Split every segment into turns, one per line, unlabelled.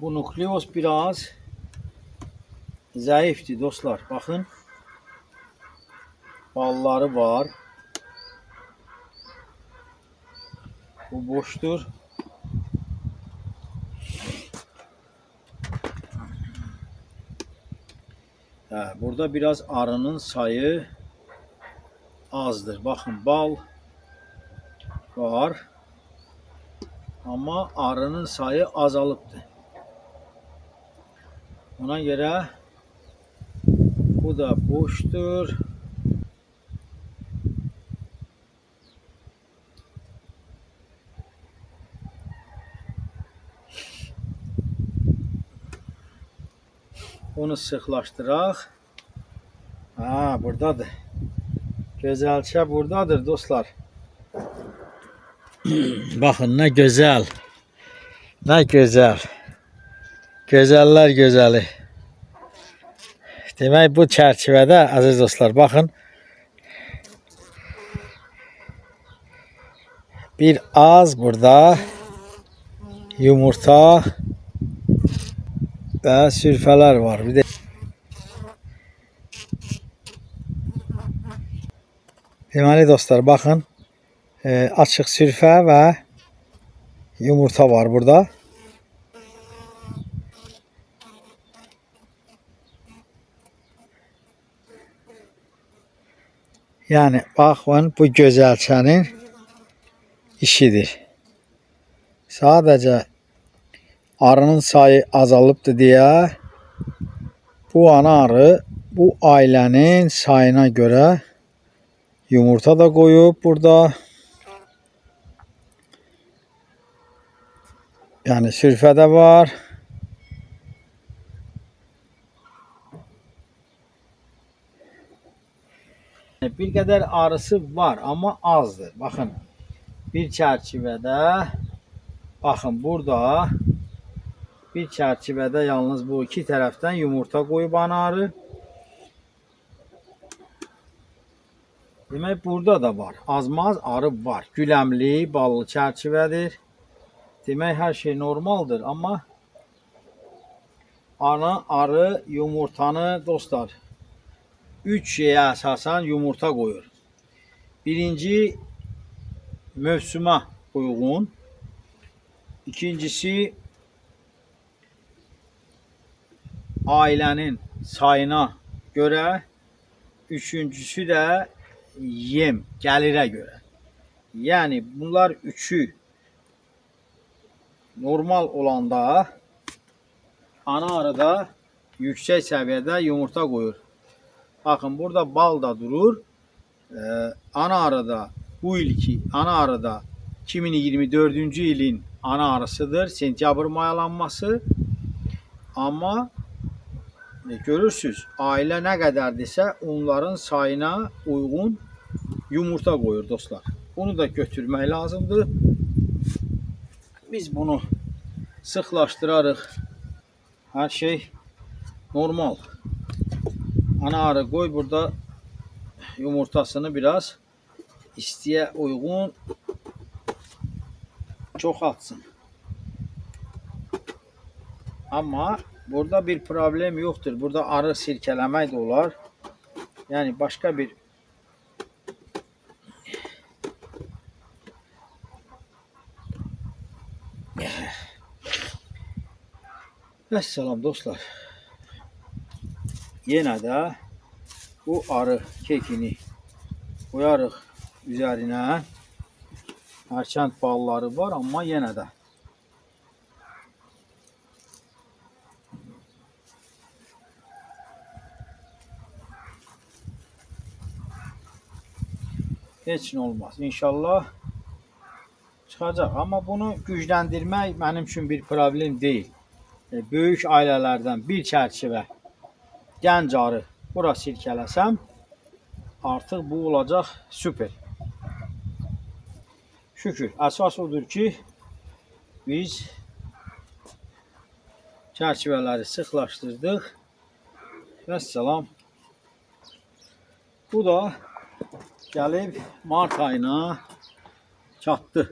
Bu nukleus biraz zayıftır dostlar. Bakın. Balları var. Bu boştur. Burada biraz arının sayı azdır. Bakın bal var. Ama arının sayı azalıbdır. Ona göre bu da boştur. Onu sıxlaşdıraq. Buradadır. Gözəlçə buradadır dostlar. Baxın nə gözəl. Nə gözəl. Gözəllər gözəli. Demək bu çərçivədə əziz dostlar baxın. Bir az burada yumurta və sürfələr var. Bir də deməli dostlar baxın. Açıq sürfə və yumurta var burada. Yəni baxın bu gözəlçənin işidir. Sadəcə arının sayı azalıbdır deyə bu ana arı bu ailənin sayına görə yumurta da qoyub burada. Yəni sürfə də var. Bir qədər arısı var, amma azdır. Baxın, bir çərçivədə, baxın burada bir çərçivədə yalnız bu iki tərəfdən yumurta qoyub ana arı. Demək, burada da var. Azmaz arı var. Güləmli, ballı çərçivədir. Demək, hər şey normaldır, amma ana arı yumurtanı dostlar 3 şeyə əsasən yumurta qoyur. Birinci, mövsümə uyğun. İkincisi, ailənin sayına görə. Üçüncüsü də yem, gəlirə görə. Yəni, bunlar üçü normal olanda ana arıda yüksək səviyyədə yumurta qoyur. Baxın, burada bal da durur. Ana arıda bu ilki ana arıda 2024-cü ilin ana arısıdır. Sentyabr mayalanması. Amma görürsünüz, ailə nə qədərdirsə onların sayına uyğun yumurta qoyur dostlar. Bunu da götürmək lazımdır. Biz bunu sıxlaşdırarıq. Hər şey normal. Ana arı qoy burada yumurtasını biraz isteğe uygun çok atsın. Ama burada bir problem yoktur. Burada arı sirkelemek de olar. Yani başka bir Vesselam dostlar. Yine de bu arı kekini koyarıq üzerine. Hərçənd balları var, amma yenə də heç nə olmaz. İnşallah çıxacaq. Amma bunu gücləndirmək mənim üçün bir problem deyil. böyük ailələrdən bir çərçivə gənc arı bura sirkələsəm, artıq bu olacaq süper. Şükür. Əsas odur ki, biz çərçivələri sıxlaşdırdıq. Vəssalam. Bu da gəlib mart ayına çatdı.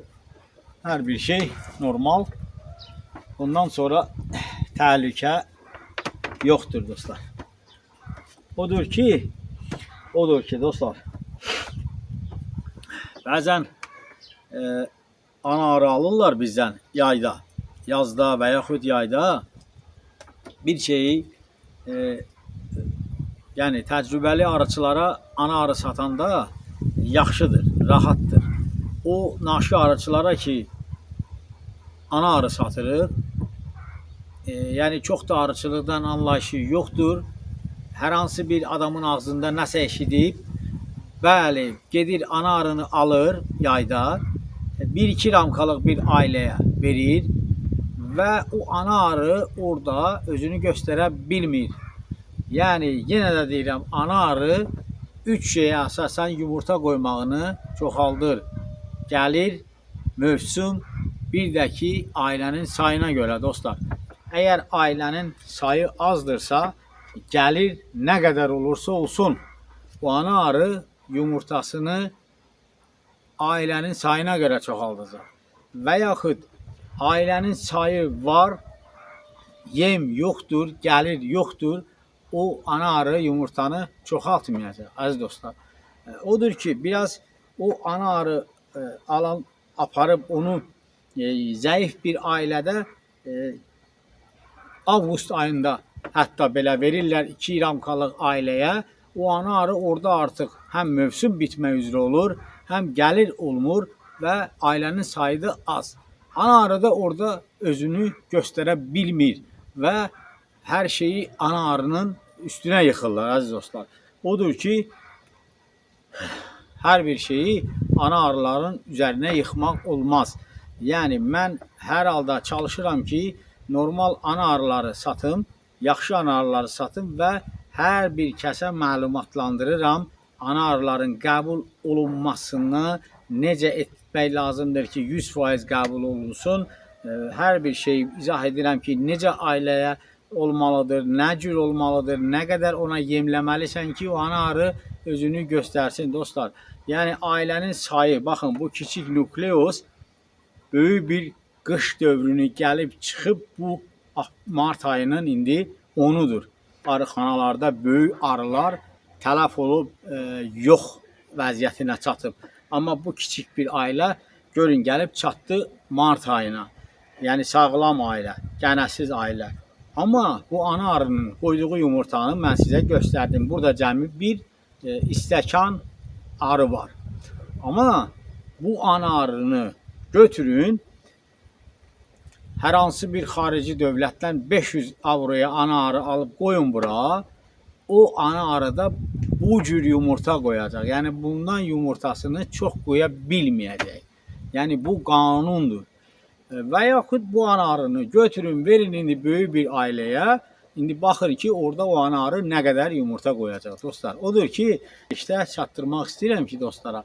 Hər bir şey normal. Bundan sonra təhlükə yoxdur dostlar. Odur ki dostlar, bəzən ana arı alırlar bizdən yayda, yazda və yaxud yayda bir şeyi yəni təcrübəli arıçılara ana arı satanda yaxşıdır, rahatdır. O naşi arıçılara ki ana arı satırıq, yəni çox da arıçılıqdan anlayışı yoxdur. Hər hansı bir adamın ağzında nəsə eşidib, bəli, gedir ana arını alır yayda, 1-2 ramkalıq bir ailəyə verir və o ana arı orada özünü göstərə bilmir. Yəni, yenə də deyirəm, ana arı 3 şeyə əsasən yumurta qoymağını çoxaldır. Gəlir, mövsüm, bir də ki, ailənin sayına görə dostlar. Əgər ailənin sayı azdırsa, gəlir nə qədər olursa olsun, bu ana arı yumurtasını ailənin sayına görə çoxaldacaq. Və yaxud ailənin sayı var, yem yoxdur, gəlir yoxdur, o ana arı yumurtanı çoxaltmayacaq, əziz dostlar. Odur ki, biraz o ana arı aparıb onu zəif bir ailədə avqust ayında hətta belə verirlər 2 ramkalıq ailəyə. O ana arı orada artıq həm mövsüm bitmək üzrə olur, həm gəlir olmur və ailənin sayı da az. Ana arı da orada özünü göstərə bilmir və hər şeyi ana arının üstünə yıxırlar, əziz dostlar. Odur ki, hər bir şeyi ana arıların üzərinə yıxmaq olmaz. Yəni, mən hər halda çalışıram ki, normal ana arıları satım, yaxşı ana arıları satım və hər bir kəsə məlumatlandırıram. Ana arıların qəbul olunmasını necə etmək lazımdır ki, 100% qəbul olunsun. Hər bir şey izah edirəm ki, necə ailəyə olmalıdır, nə cür olmalıdır, nə qədər ona yemləməlisən ki, o ana arı özünü göstərsin dostlar. Yəni, ailənin sayı, baxın, bu kiçik nukleus böyük bir qış dövrünü gəlib çıxıb, bu mart ayının indi 10'udur. Arıxanalarda böyük arılar tələf olub, yox vəziyyətinə çatıb. Amma bu kiçik bir ailə, görün, gəlib çatdı mart ayına. Yəni, sağlam ailə, gənəsiz ailə. Amma bu ana arının qoyduğu yumurtanı mən sizə göstərdim. Burada cəmi bir istəkan arı var. Amma bu ana arını götürün, hər hansı bir xarici dövlətdən 500 avroya ana arı alıb qoyun bura, o ana arıda bu cür yumurta qoyacaq. Yəni, bundan yumurtasını çox qoya bilməyəcək. Yəni, bu qanundur. Və yaxud bu ana arını götürün, verin indi böyük bir ailəyə. İndi baxır ki, orada o ana arı nə qədər yumurta qoyacaq dostlar. Odur ki, işte çatdırmaq istəyirəm ki, dostlara,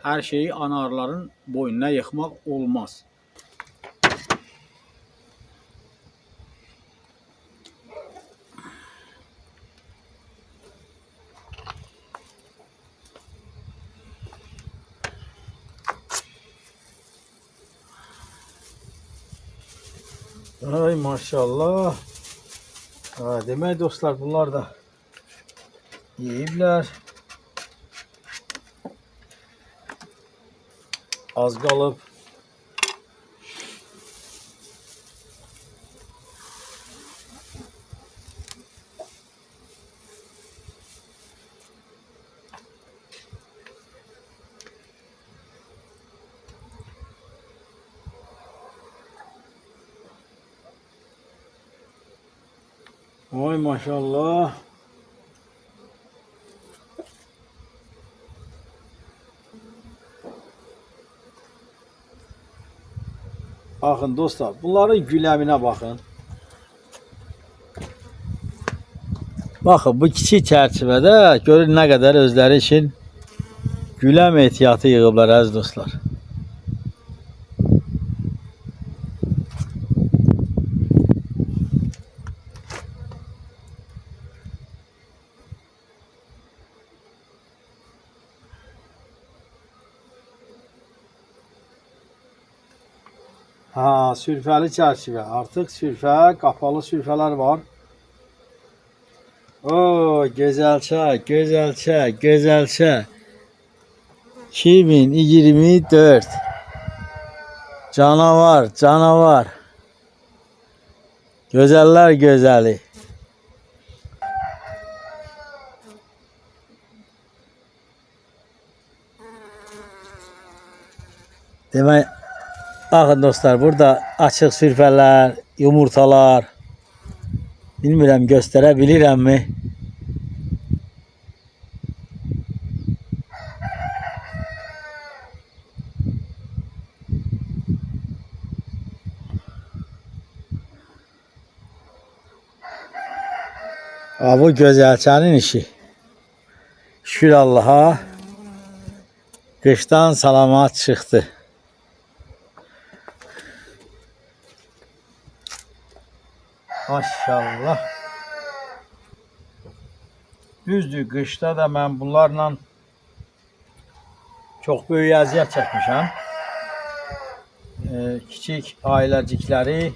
hər şeyi ana arıların boynuna yıxmaq olmaz. Ay maşallah. Demək dostlar, bunlar da yeyiblər. Az qalıb. Ay maşallah. Baxın dostlar, bunların güləminə baxın. Baxın, bu kiçik çərçivədə görün nə qədər özləri için güləm ehtiyatı yığıblar əziz dostlar. Ha, sürfəli çərçivə. Artıq sürfə, qapalı sürfələr var. O, gözəlçə, gözəlçə, gözəlçə. 2024. Canavar, canavar. Gözəller gözəli. Demək, baxın dostlar, burada açıq sürfələr, yumurtalar. Bilmirəm, göstərə bilirəmmi? Bu gözəlçənin işi. Şükür Allaha. Qışdan salamat çıxdı. Maşallah. Düzdür, qışda da mən bunlarla çox böyük əziyyət çəkmişəm. Kiçik ailəcikləri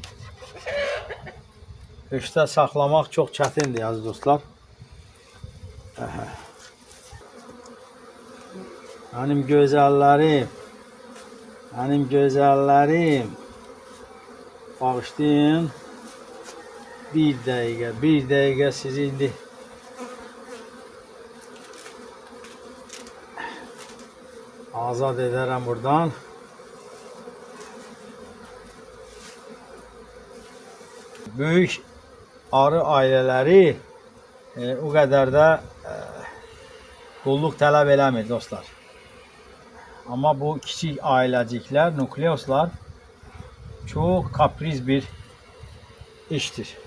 qışda saxlamaq çox çətindir əziz dostlar. Mənim gözəllərim, mənim gözəllərim. Bağışlayın. Bir dəqiqə sizi indi azad edərəm buradan. Böyük arı ailələri o qədər də qulluq tələb eləmir dostlar. Amma bu kiçik ailəciklər, nukleuslar çox kapriz bir iştir.